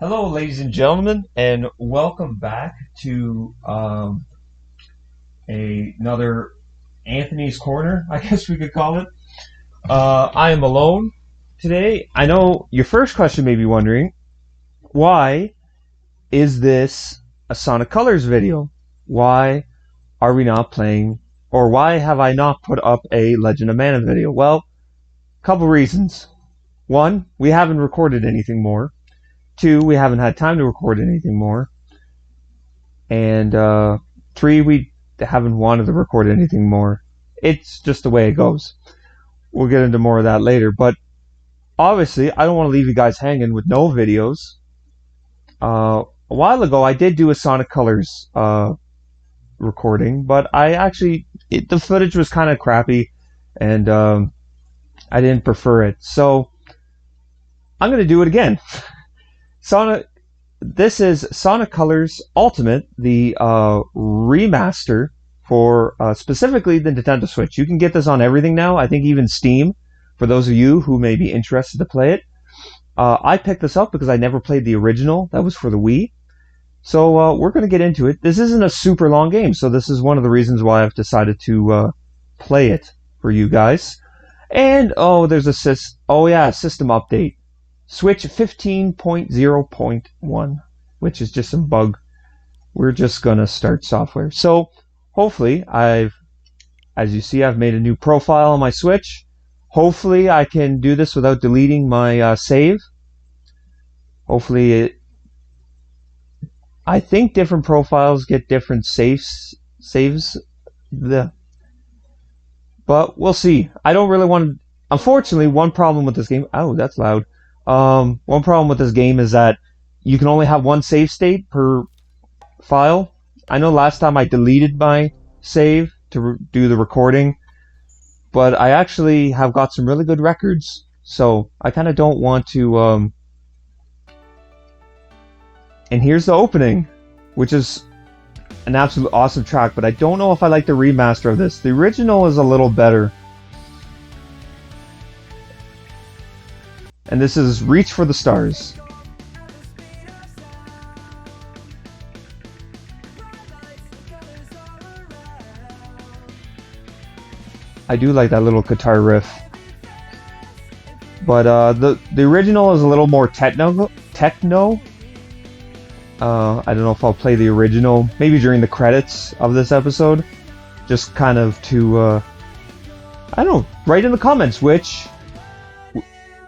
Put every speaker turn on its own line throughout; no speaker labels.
Hello, ladies and gentlemen, and welcome back to another Anthony's Corner, I guess we could call it. I am alone today. I know your first question may be wondering, why is this a Sonic Colors video? Why are we not playing, or why have I not put up a Legend of Mana video? Well, a couple reasons. One, we haven't recorded anything more. Two, we haven't had time to record anything more. And three, we haven't wanted to record anything more. It's just the way it goes. We'll get into more of that later. But obviously, I don't want to leave you guys hanging with no videos. A while ago, I did do a Sonic Colors recording, but the footage was kind of crappy, and I didn't prefer it. So I'm going to do it again. This is Sonic Colors Ultimate, the remaster for specifically the Nintendo Switch. You can get this on everything now. I think even Steam, for those of you who may be interested to play it. I picked this up because I never played the original. That was for the Wii. So we're going to get into it. This isn't a super long game, so this is one of the reasons why I've decided to play it for you guys. And, there's a system update. Switch 15.0.1, which is just some bug. We're just gonna start software. So hopefully as you see, I've made a new profile on my Switch. Hopefully I can do this without deleting my save. I think different profiles get different saves. But we'll see. I don't really want to. Unfortunately, one problem with this game. Oh, that's loud. One problem with this game is that you can only have one save state per file. I know last time I deleted my save to do the recording, but I actually have got some really good records, so I kind of don't want to. And here's the opening, which is an absolute awesome track, but I don't know if I like the remaster of this. The original is a little better. And this is Reach for the Stars. I do like that little guitar riff. But the original is a little more techno. I don't know if I'll play the original, maybe during the credits of this episode. Just kind of to, I don't know, write in the comments which.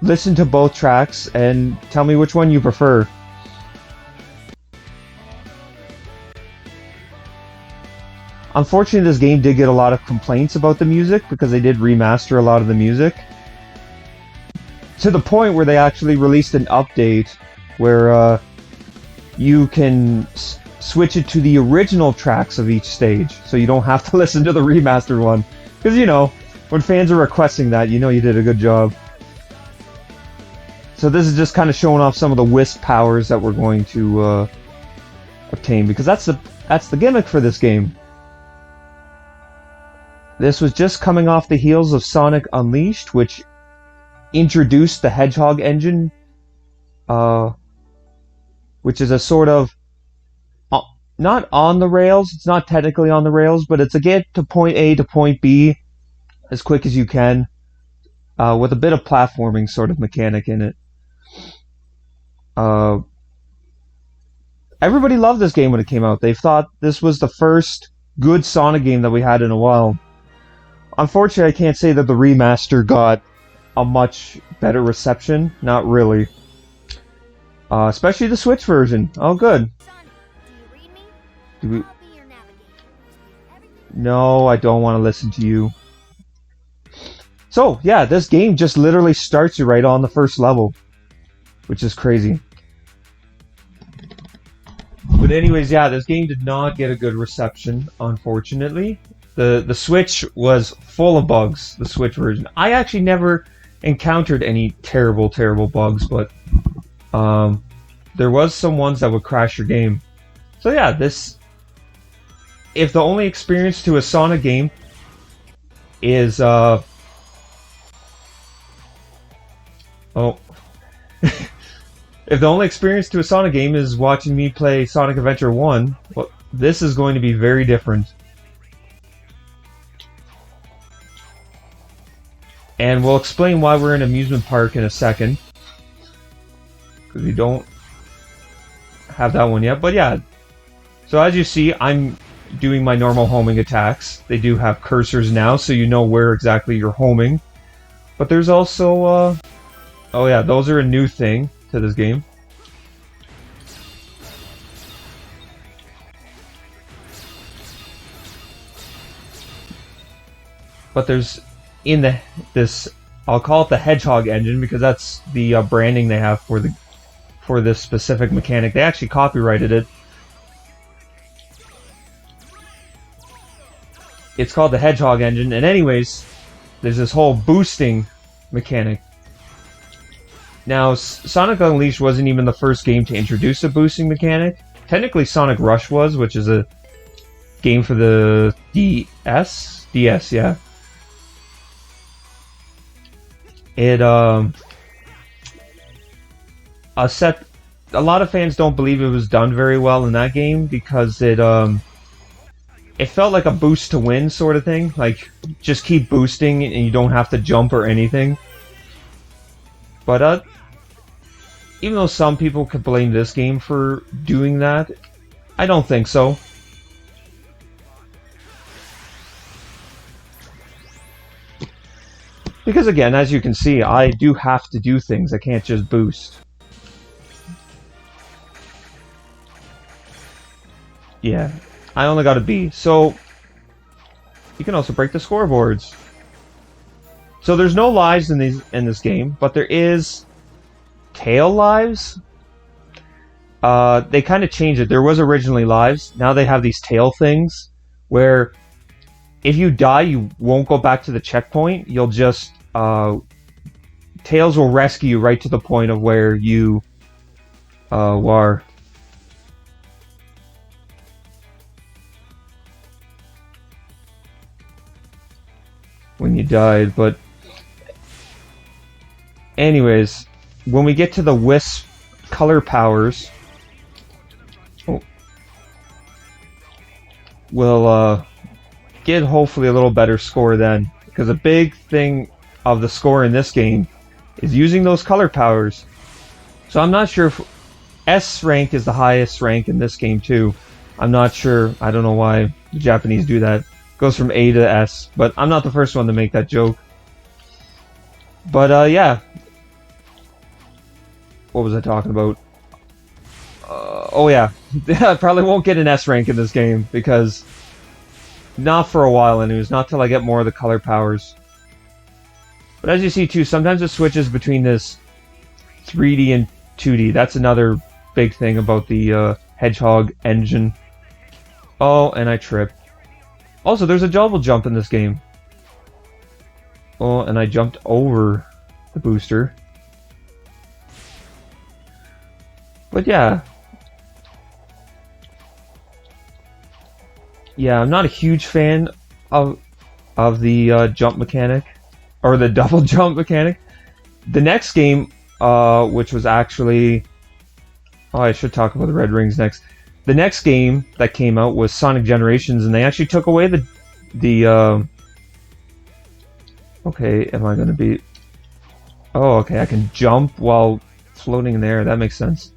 Listen to both tracks and tell me which one you prefer. Unfortunately, this game did get a lot of complaints about the music because they did remaster a lot of the music. To the point where they actually released an update where you can switch it to the original tracks of each stage, so you don't have to listen to the remastered one. Because, when fans are requesting that, you did a good job. So this is just kind of showing off some of the Wisp powers that we're going to obtain, because that's the gimmick for this game. This was just coming off the heels of Sonic Unleashed, which introduced the Hedgehog engine, which is a sort of not on the rails. It's not technically on the rails, but it's a get to point A to point B as quick as you can, with a bit of platforming sort of mechanic in it. Everybody loved this game when it came out. They thought this was the first good Sonic game that we had in a while. Unfortunately, I can't say that the remaster got a much better reception. Not really. Especially the Switch version. Oh, good. No, I don't want to listen to you. So, yeah, this game just literally starts you right on the first level, which is crazy. But anyways, yeah, this game did not get a good reception, unfortunately. The Switch was full of bugs, the Switch version. I actually never encountered any terrible bugs, but there was some ones that would crash your game. So yeah, if the only experience to a Sonic game is If the only experience to a Sonic game is watching me play Sonic Adventure 1, well, this is going to be very different. And we'll explain why we're in an amusement park in a second. Because we don't have that one yet. But yeah, so as you see, I'm doing my normal homing attacks. They do have cursors now, so you know where exactly you're homing. But there's also, oh yeah, those are a new thing to this game. But there's in this, I'll call it the Hedgehog engine because that's the branding they have for this specific mechanic. They actually copyrighted it. It's called the Hedgehog engine, and anyways, there's this whole boosting mechanic. Now, Sonic Unleashed wasn't even the first game to introduce a boosting mechanic. Technically, Sonic Rush was, which is a game for the DS, yeah. It a lot of fans don't believe it was done very well in that game because it felt like a boost to win sort of thing. Like, just keep boosting and you don't have to jump or anything. But even though some people could blame this game for doing that, I don't think so. Because again, as you can see, I do have to do things. I can't just boost. Yeah, I only got a B. So, you can also break the scoreboards. So there's no lives in this game, but there is tail lives. They kind of changed it. There was originally lives. Now they have these tail things where if you die, you won't go back to the checkpoint. You'll just Tails will rescue you right to the point of where you were. When you died, but anyways, when we get to the Wisp color powers, we'll get hopefully a little better score then, because a big thing of the score in this game is using those color powers. So I'm not sure if S rank is the highest rank in this game too. I'm not sure. I don't know why the Japanese do that. Goes from A to S, but I'm not the first one to make that joke. But yeah, what was I talking about? Oh yeah, I probably won't get an S rank in this game because not for a while anyways, not till I get more of the color powers. But as you see too, sometimes it switches between this 3D and 2D. That's another big thing about the Hedgehog engine. Oh, and I tripped. Also, there's a double jump in this game. Oh, and I jumped over the booster. But yeah. Yeah, I'm not a huge fan of the jump mechanic. Or the double jump mechanic. The next game, which was actually... Oh, I should talk about the Red Rings next. The next game that came out was Sonic Generations, and they actually took away the okay, am I going to be... Oh, okay, I can jump while floating in the air. That makes sense.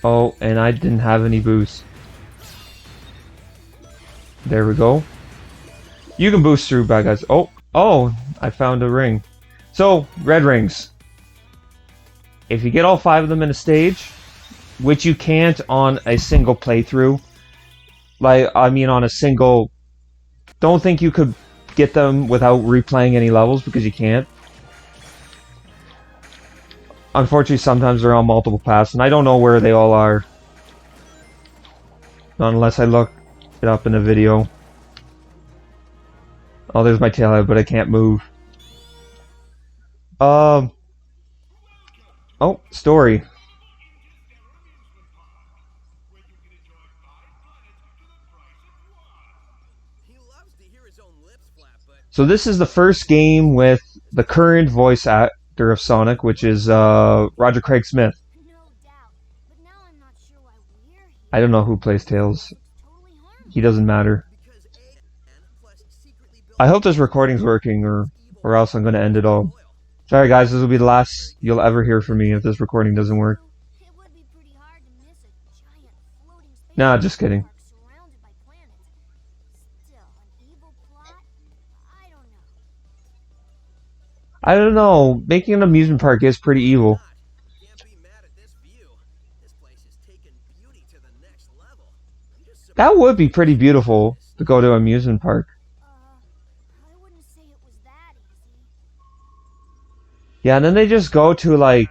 Oh, and I didn't have any boost. There we go. You can boost through bad guys. Oh, I found a ring. So, Red Rings. If you get all 5 of them in a stage, which you can't on a single playthrough, like, I mean on a single... Don't think you could get them without replaying any levels, because you can't. Unfortunately, sometimes they're on multiple paths, and I don't know where they all are. Not unless I look it up in a video. Oh, there's my tailhead, but I can't move. Oh, story. So this is the first game with the current voice actor of Sonic, which is Roger Craig Smith. I don't know who plays Tails. He doesn't matter. I hope this recording's working, or else I'm going to end it all. Sorry guys, this will be the last you'll ever hear from me if this recording doesn't work. Nah, just kidding. I don't know. Making an amusement park is pretty evil. That would be pretty beautiful to go to an amusement park. Yeah, and then they just go to like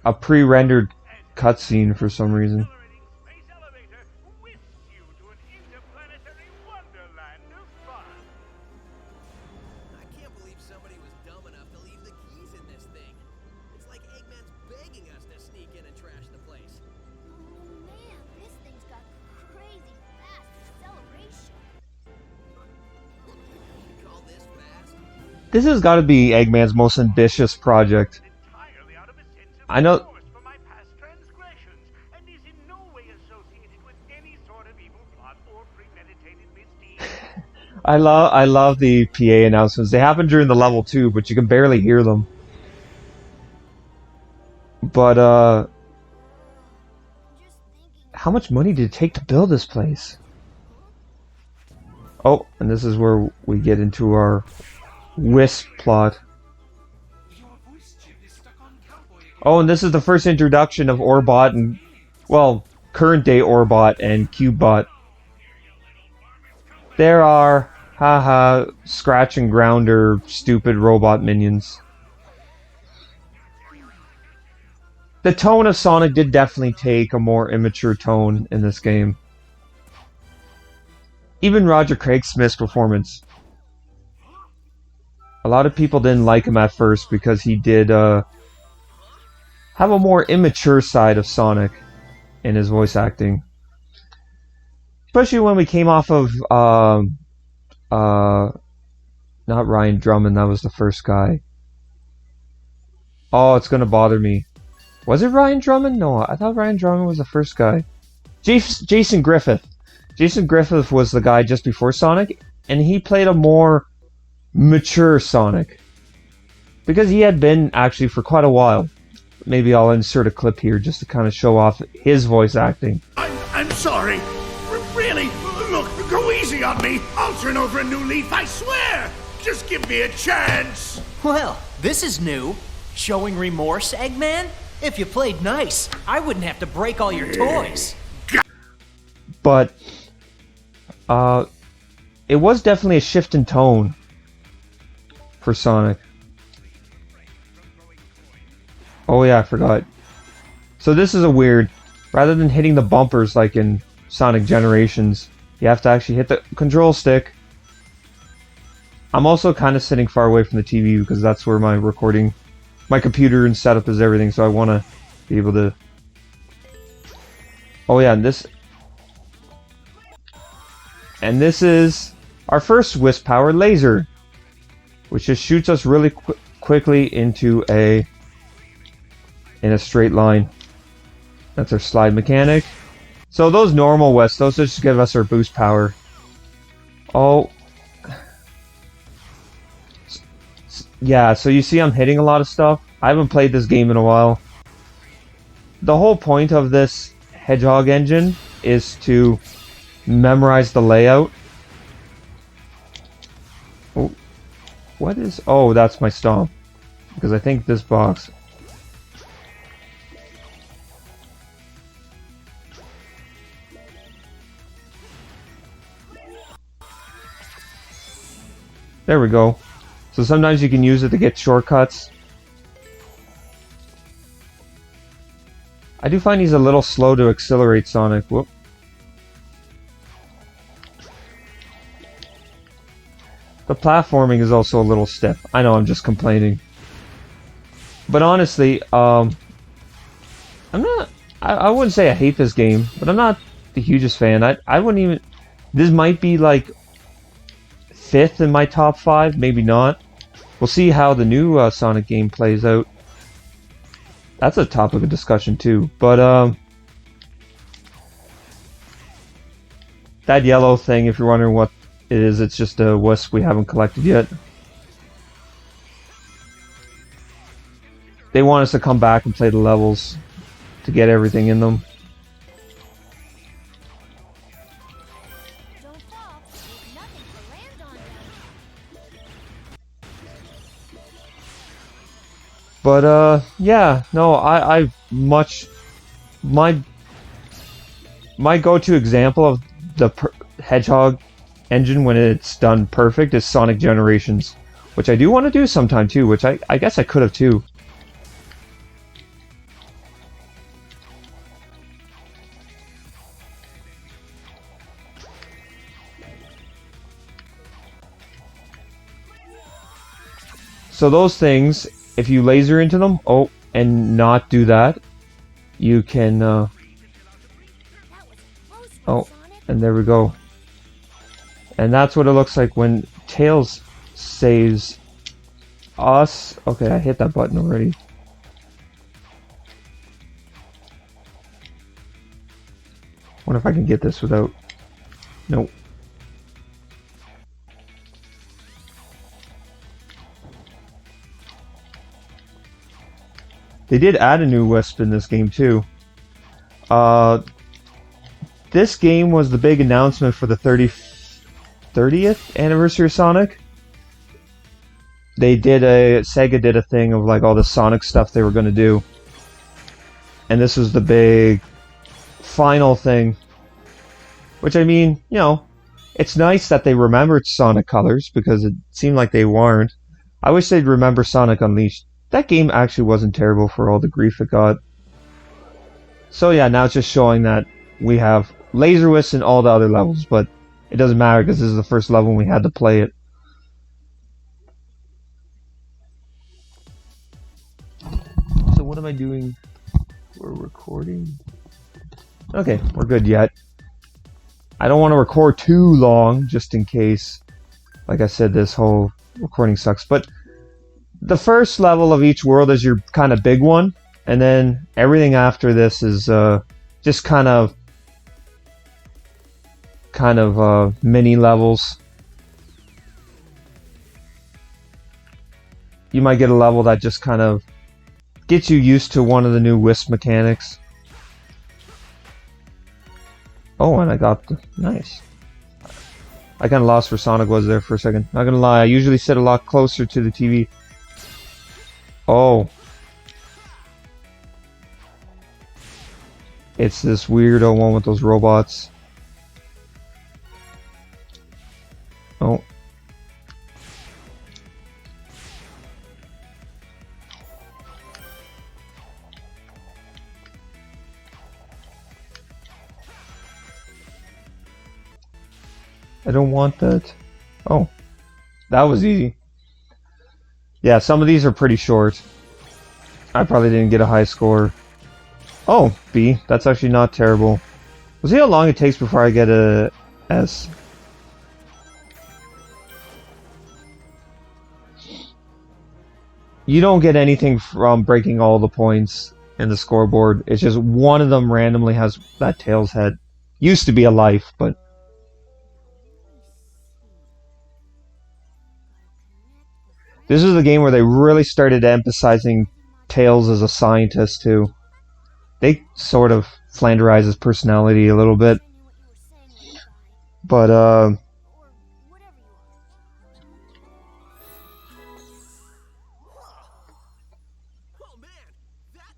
a pre-rendered cutscene for some reason.
I can't believe somebody was dumb enough to leave the keys in this thing. It's like Eggman's begging us to sneak in and trash the place.
Oh man, this thing's got crazy fast acceleration.
You call this fast?
This has got to be Eggman's most ambitious project. I know. I love the PA announcements. They happen during the level too, but you can barely hear them. But how much money did it take to build this place? Oh, and this is where we get into our Wisp plot. Oh, and this is the first introduction of Orbot and, well, current day Orbot and Cubebot. There are, haha, Scratch and Grounder, stupid robot minions. The tone of Sonic did definitely take a more immature tone in this game. Even Roger Craig Smith's performance. A lot of people didn't like him at first because he did have a more immature side of Sonic in his voice acting. Especially when we came off of, not Ryan Drummond, that was the first guy. Oh, it's gonna bother me. Was it Ryan Drummond? No, I thought Ryan Drummond was the first guy. Jason Griffith. Jason Griffith was the guy just before Sonic, and he played a more mature Sonic. Because he had been, actually, for quite a while. Maybe I'll insert a clip here just to kind of show off his voice acting.
I'm sorry. Really? Look, go easy on me. I'll turn over a new leaf, I swear. Just give me a chance.
Well, this is new. Showing remorse, Eggman? If you played nice, I wouldn't have to break all your toys.
But, it was definitely a shift in tone for Sonic. Oh yeah, I forgot. So this is a weird, rather than hitting the bumpers like in Sonic Generations, you have to actually hit the control stick. I'm also kind of sitting far away from the TV because that's where my recording, my computer and setup is everything, so I want to be able to... Oh yeah, and this is our first Wisp Power laser, which just shoots us really quickly into in a straight line. That's our slide mechanic. So those normal Wisps, those just give us our boost power. Oh. Yeah, so you see I'm hitting a lot of stuff. I haven't played this game in a while. The whole point of this Hedgehog engine is to memorize the layout. Oh, what is... Oh, that's my stomp. Because I think this box... There we go. So sometimes you can use it to get shortcuts. I do find he's a little slow to accelerate Sonic. Whoop. The platforming is also a little stiff. I know, I'm just complaining. But honestly, I'm not... I wouldn't say I hate this game, but I'm not the hugest fan. I wouldn't even... This might be like 5th in my top 5, maybe not. We'll see how the new Sonic game plays out. That's a topic of discussion too. But that yellow thing, if you're wondering what it is, it's just a wisp we haven't collected yet. They want us to come back and play the levels to get everything in them.
Don't fall. There's nothing to land on now.
But yeah, no, I much my go-to example of the Hedgehog engine when it's done perfect is Sonic Generations, which I do want to do sometime too, which I guess I could have too. So those things, if you laser into them, and not do that, you can,
That was close,
oh,
Sonic.
and there we go. And that's what it looks like when Tails saves us. Okay, I hit that button already. Wonder if I can get this without... Nope. They did add a new wisp in this game too. This game was the big announcement for the 30th anniversary of Sonic. Sega did a thing of like all the Sonic stuff they were going to do. And this was the big final thing. Which, I mean, you know, it's nice that they remembered Sonic Colors because it seemed like they weren't. I wish they'd remember Sonic Unleashed. That game actually wasn't terrible for all the grief it got. So yeah, now it's just showing that we have Laser Wisps in all the other levels, but it doesn't matter because this is the first level and we had to play it. So what am I doing? We're recording? Okay, we're good yet. I don't want to record too long, just in case. Like I said, this whole recording sucks, but the first level of each world is your kind of big one, and then everything after this is just kind of mini levels. You might get a level that just kind of gets you used to one of the new wisp mechanics. Oh, and I got the... Nice. I kind of lost where Sonic was there for a second. Not gonna lie, I usually sit a lot closer to the TV. Oh. It's this weirdo one with those robots. Oh. I don't want that. Oh. That was easy. Yeah, some of these are pretty short. I probably didn't get a high score. Oh, B. That's actually not terrible. We'll see how long it takes before I get a S. You don't get anything from breaking all the points in the scoreboard. It's just one of them randomly has that Tails head. Used to be a life, but... This is the game where they really started emphasizing Tails as a scientist too. They sort of flanderize his personality a little bit. But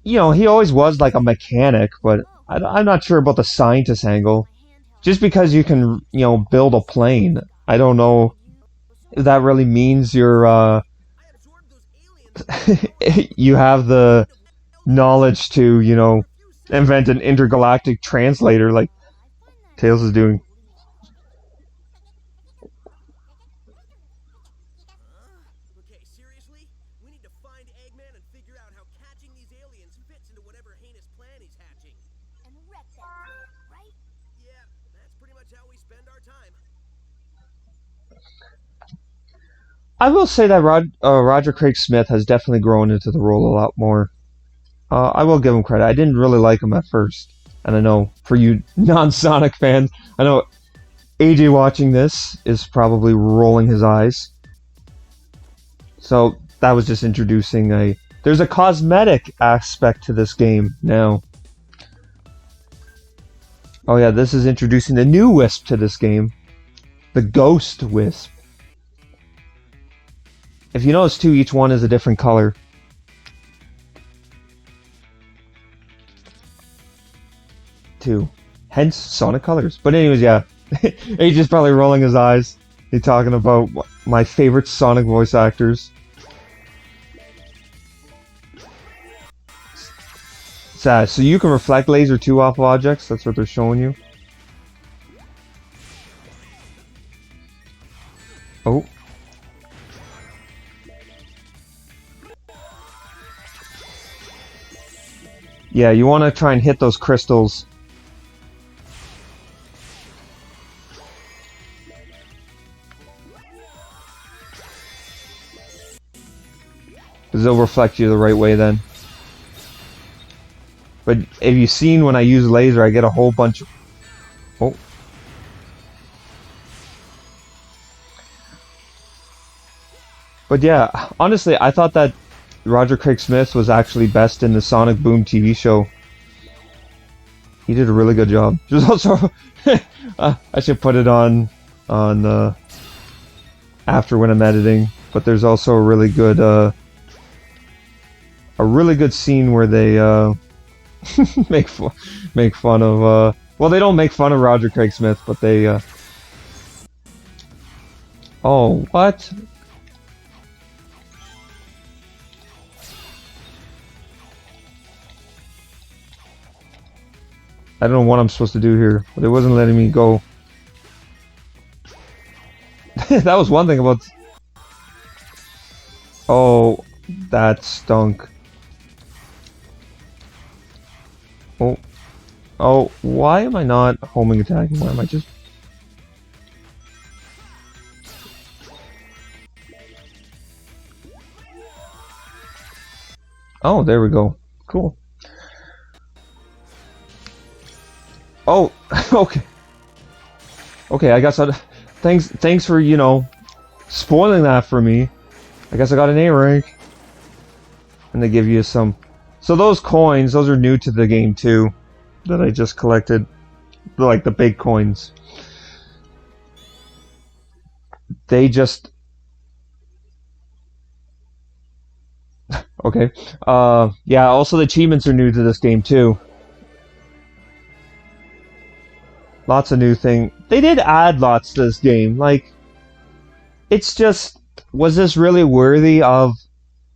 you know, he always was like a mechanic, but I'm not sure about the scientist angle. Just because you can, you know, build a plane, I don't know if that really means you're you have the knowledge to, you know, invent an intergalactic translator like Tails is doing.
Okay, seriously? We need to find Eggman and figure out how catching these aliens fits into whatever heinous plan he's hatching.
And wreck that plan, right?
Yeah, that's pretty much how we spend our time.
I will say that Roger Craig Smith has definitely grown into the role a lot more. I will give him credit. I didn't really like him at first. And I know, for you non-Sonic fans, I know AJ watching this is probably rolling his eyes. So that was just introducing a... There's a cosmetic aspect to this game now. Oh yeah, this is introducing the new Wisp to this game. The Ghost Wisp. If you notice too, each one is a different color. Too. Hence Sonic colors. But anyways, yeah. AJ's probably rolling his eyes. He's talking about my favorite Sonic voice actors. Sad. So you can reflect laser 2 off of objects. That's what they're showing you. Oh. Yeah, you want to try and hit those crystals. Because they'll reflect you the right way then. But if you've seen when I use laser, I get a whole bunch of... Oh. But yeah, honestly, I thought that Roger Craig Smith was actually best in the Sonic Boom TV show. He did a really good job. There's also... I should put it on after when I'm editing. But there's also a really good scene where they make fun of well, they don't make fun of Roger Craig Smith, but they oh, what? I don't know what I'm supposed to do here, but it wasn't letting me go. That was one thing about... Oh, that stunk. Oh. Oh, why am I not homing attacking? Why am I just... Oh, there we go. Cool. Oh, okay. Okay, I guess I... Thanks for, you know, spoiling that for me. I guess I got an A rank. And they give you some... So those coins, those are new to the game too. That I just collected. They're like the big coins. They just... Okay. Yeah, also the achievements are new to this game too. Lots of new thing. They did add lots to this game. Like, it's just... Was this really worthy of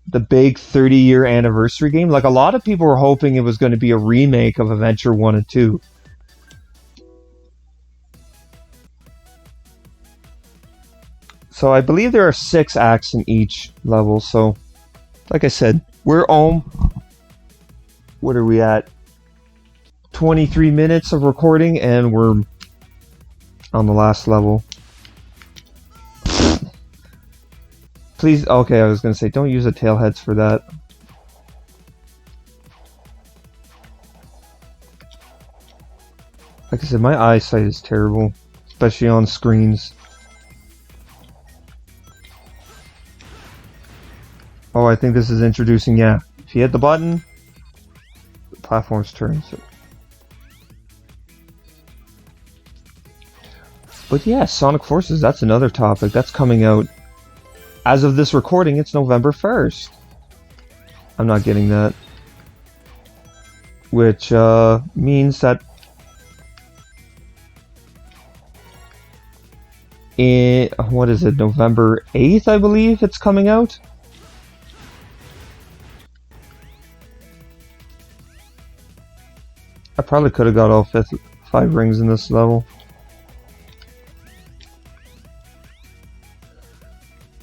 the big 30-year anniversary game? Like, a lot of people were hoping it was going to be a remake of Adventure 1 and 2. So I believe there are 6 acts in each level, so... Like I said, we're home. What are we at? 23 minutes of recording, and we're on the last level. Please, okay, I was gonna say, don't use the tailheads for that. Like I said, my eyesight is terrible, especially on screens. Oh, I think this is introducing, yeah. If you hit the button, the platforms turn. So. But yeah, Sonic Forces, that's another topic. That's coming out. As of this recording, it's November 1st. I'm not getting that. Which means that in, what is it, November 8th, I believe it's coming out? I probably could have got all 5 rings in this level.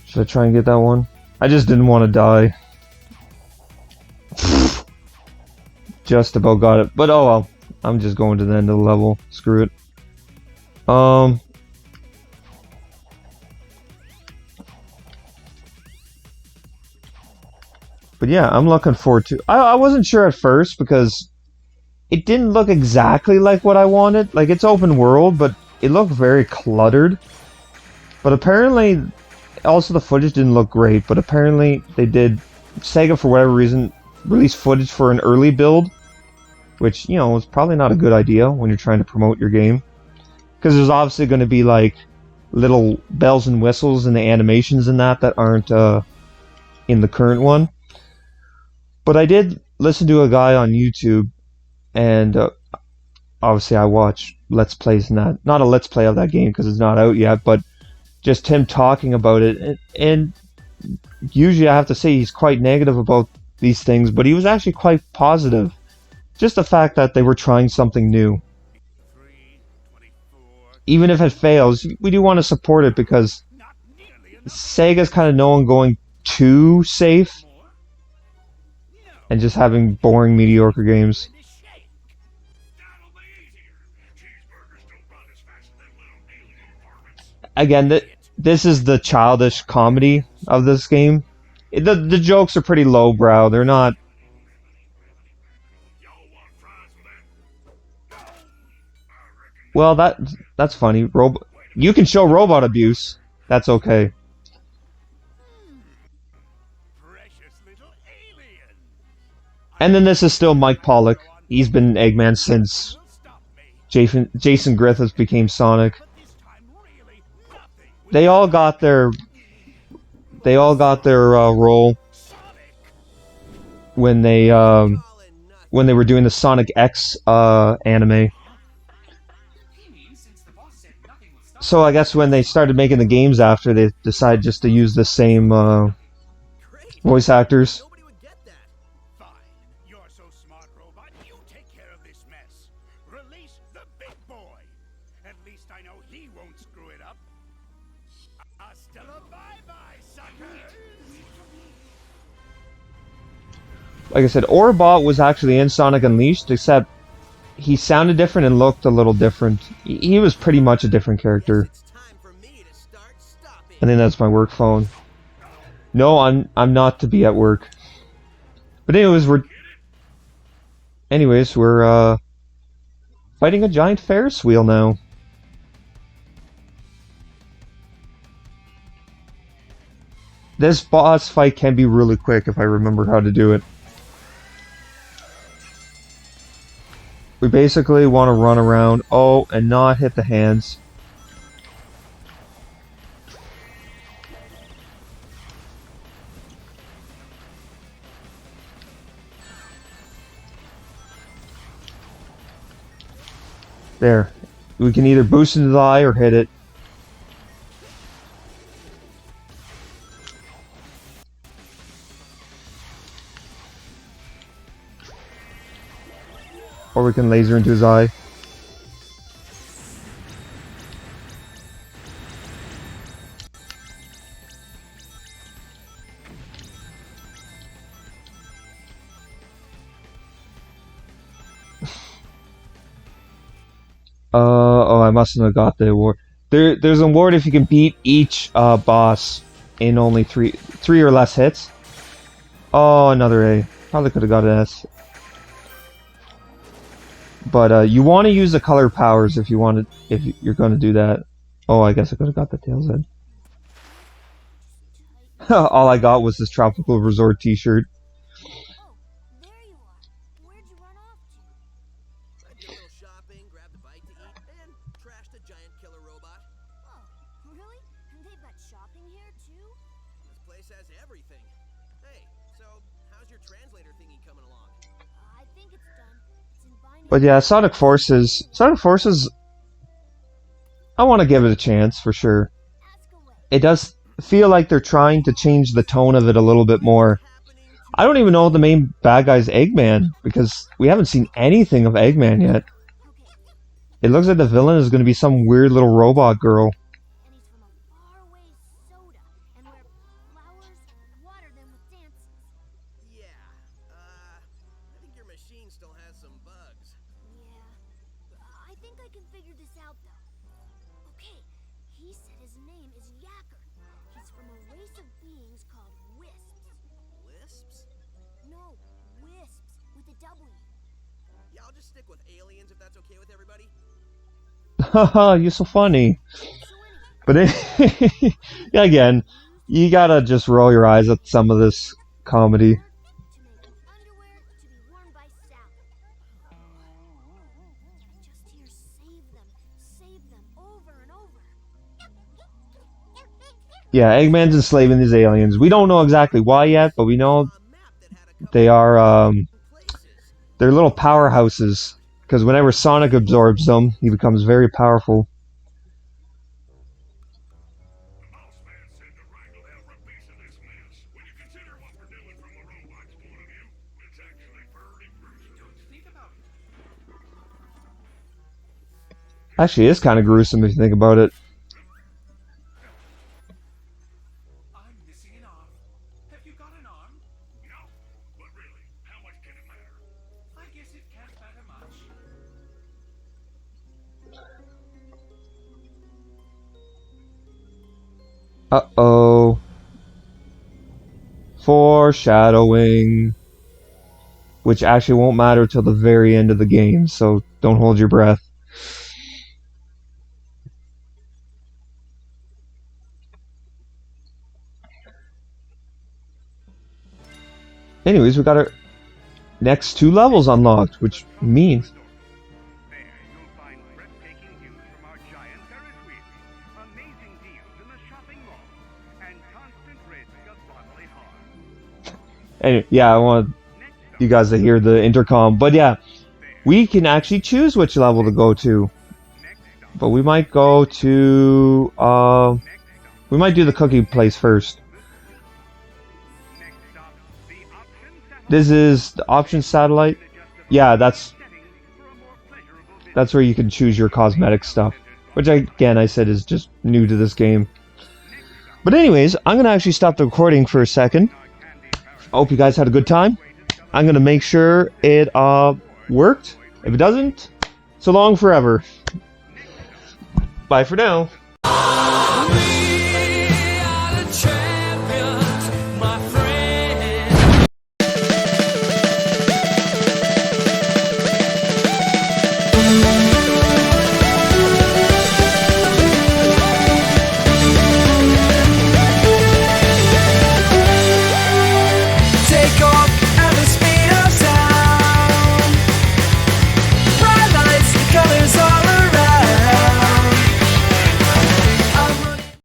Should I try and get that one? I just didn't want to die. Just about got it. But oh well. I'm just going to the end of the level. Screw it. But yeah, I'm looking forward to... I wasn't sure at first because it didn't look exactly like what I wanted. Like, it's open world, but it looked very cluttered. But apparently, also the footage didn't look great. But apparently, they did. Sega, for whatever reason, released footage for an early build, which, you know, was probably not a good idea when you're trying to promote your game. Because there's obviously going to be, like, little bells and whistles in the animations and that aren't in the current one. But I did listen to a guy on YouTube, and obviously I watch Let's Plays and that. Not a Let's Play of that game because it's not out yet, but just him talking about it. And usually I have to say he's quite negative about these things, but he was actually quite positive. Just the fact that they were trying something new. Even if it fails, we do want to support it because Sega's kind of known going too safe and just having boring, mediocre games. Again, this is the childish comedy of this game. The jokes are pretty lowbrow. They're not. Well, that's funny. You can show robot abuse. That's okay. And then this is still Mike Pollock. He's been Eggman since Jason Griffiths became Sonic. They all got their role when they were doing the Sonic X anime. So I guess when they started making the games after, they decided just to use the same voice actors.
Nobody would get that.
Fine. You're so smart, robot. You take care of this mess. Release the big boy. At least I know he won't screw it up. Hasta la bye-bye, suckers!
Like I said, Orbot was actually in Sonic Unleashed, except he sounded different and looked a little different. He was pretty much a different character.
It's time for me to start stopping.
I think that's my work phone. No, I'm not to be at work. But anyways, we're fighting a giant Ferris wheel now. This boss fight can be really quick if I remember how to do it. We basically want to run around, and not hit the hands. There. We can either boost into the eye or hit it. Or we can laser into his eye. I mustn't have got the award. There's an award if you can beat each boss in only three or less hits. Oh, another A. Probably could have got an S. But you want to use the color powers if you're going to do that. Oh, I guess I could have got the Tails head. All I got was this Tropical Resort T-shirt.
Oh, there you are. Where'd you run off to?
I did a little shopping, grabbed a bite to eat, and trashed a giant killer robot.
Oh, really? And they've got shopping here too?
This place has everything. Hey, so how's your translator thingy coming along?
I think it's done. It's in binary.
But yeah, Sonic Forces, I want to give it a chance for sure.
Ask away.
It does feel like they're trying to change the tone of it a little bit more. I don't even know the main bad guy's Eggman, because we haven't seen anything of Eggman yet.
Okay.
It looks like the villain is going to be some weird little robot girl.
And he's from a faraway soda. And where flowers water them with dances.
Yeah, I think your machine still has some bugs.
Yeah. I think I can figure this out though. Okay. He said his name is Yacker. He's from a race of beings called wisps.
Lisps?
No, wisps with a W.
Yeah, I'll just stick with aliens if that's okay with everybody.
Haha, you're so funny.
So anyway,
But yeah, again, you gotta just roll your eyes at some of this comedy.
to make underwear to be worn by Sally. I just hear save them over and over.
Yeah, Eggman's enslaving these aliens. We don't know exactly why yet, but we know
A map that had a couple
they are
places.
they're little powerhouses. Because whenever Sonic absorbs them, he becomes very powerful.
The boss man said to wrangle every piece of this mess. When you consider what we're doing from a robot's point of view, it's actually pretty gruesome. Don't you think about it?
Actually, it's kind of gruesome if you think about it.
I'm missing an arm. Have you got an arm?
No, but really, how much can it matter?
I guess it can't matter much.
Uh-oh. Foreshadowing. Which actually won't matter till the very end of the game, so don't hold your breath. Anyways, we got our next 2 levels unlocked, which means...
There, you'll find breathtaking views from our giant Ferris wheel, amazing deals in the shopping mall, and constant risk of bodily harm.
Anyway, yeah, I want you guys to hear the intercom. But yeah, we can actually choose which level to go to. But we might go to... we might do the cookie place first. This is the option satellite. Yeah, that's where you can choose your cosmetic stuff. Which, again, I said is just new to this game. But anyways, I'm going to actually stop the recording for a second. I hope you guys had a good time. I'm going to make sure it worked. If it doesn't, so long forever. Bye for now.